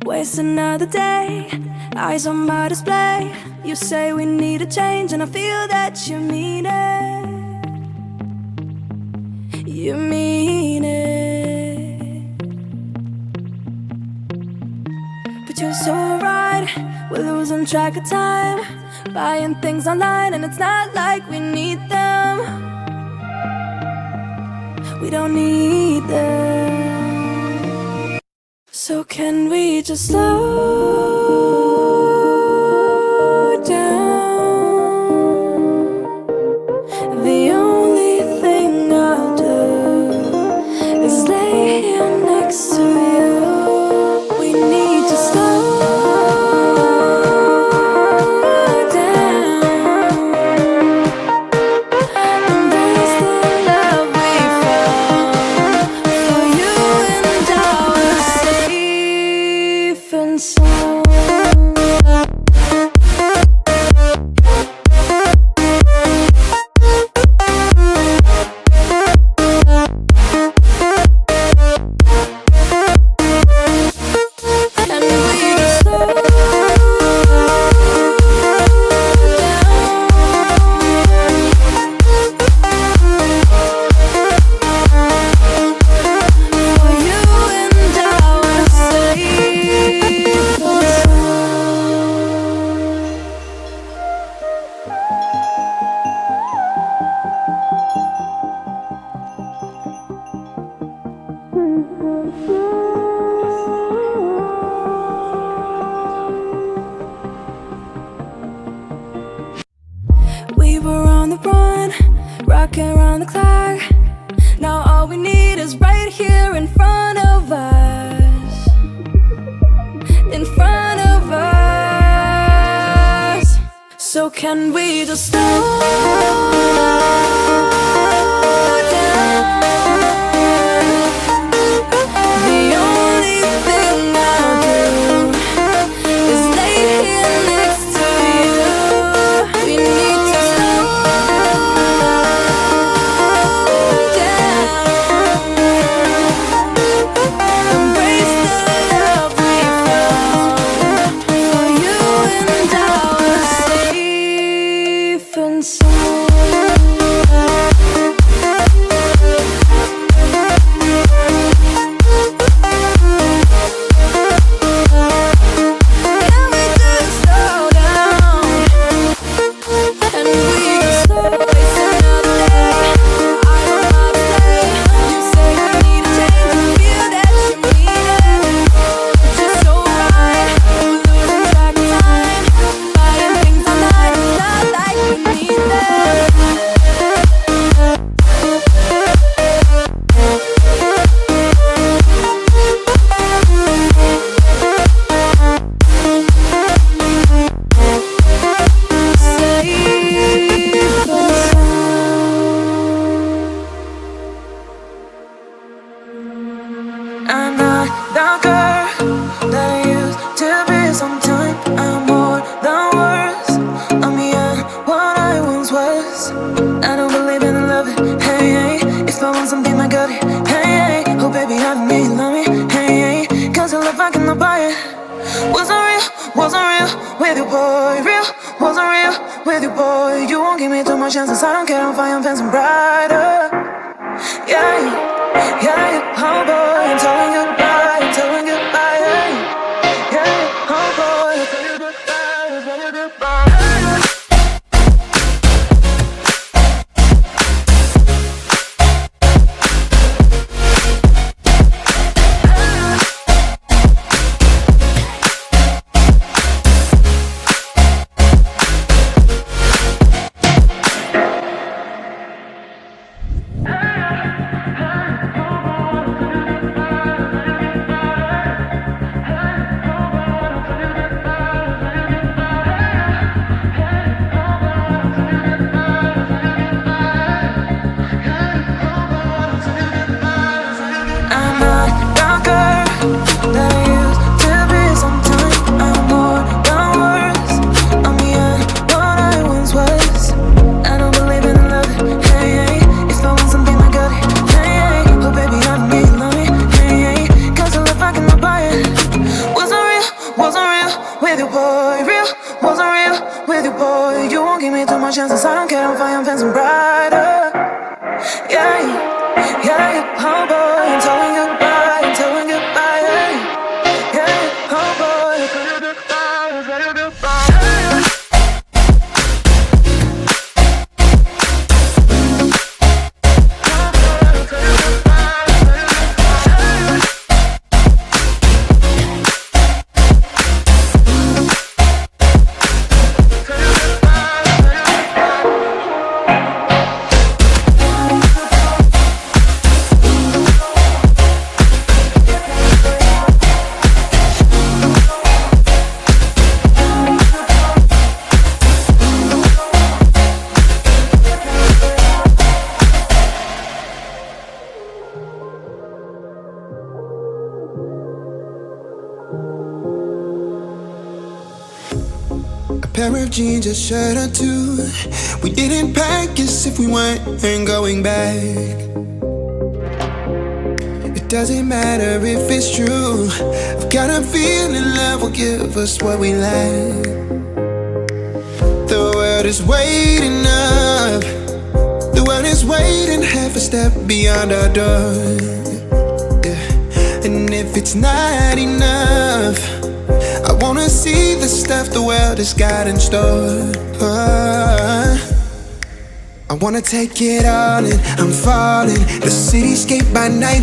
Waste another day, eyes on my display. You say we need a change, and I feel that you mean it. You mean it. But you're so right, we're losing track of time, buying things online, and it's not like we need them. We don't need them. So can we just slow down? The only thing I'll do is lay here next to you. We need to slow down. Embrace the love we found. For you and I were safe and sound. We were on the run, rocking around the clock. Now all we need is right here in front of us. In front of us. So can we just slow down? The only thing I'll do is lay here next to you. We need to slow down. Embrace the love we found. For you and I were safe and sound. Can we just slow down? And we just waste another day. I don't wanna stay. You say we need a change, and feel that you mean it. But you're so right, we're losing track of time, buying things online. It's not like we need them. Safe and sound. I'm not the girl that I used to be. Sometime I'm more than words. I'm beyond what I once was. I don't believe in love it. Hey, hey. If I want something, I got it. Hey, hey. Oh baby, I don't need love me. Hey, hey. Cause your love I cannot buy it. Wasn't real with you, boy. Real, wasn't real with you, boy. You won't give me too much chances. I don't care if I am fancy brighter. Yeah, yeah, oh boy, I'm telling you goodbye, I'm telling you goodbye, yeah, oh boy, I'm telling you goodbye, I'm telling you goodbye. am fencing brighter. Yeah, yeah, oh boy, I'm telling goodbye, I'm telling goodbye. Yeah, yeah, oh boy, I'm telling goodbye, I'm telling goodbye. A pair of jeans, a shirt or two. We didn't pack as if we weren't going back. It doesn't matter if it's true. I've got a feeling love will give us what we lack. The world is waiting up. The world is waiting half a step beyond our door. Yeah. And if it's not enough, I wanna see the stuff the world has got in store. I wanna take it all in, I'm falling. The cityscape by night.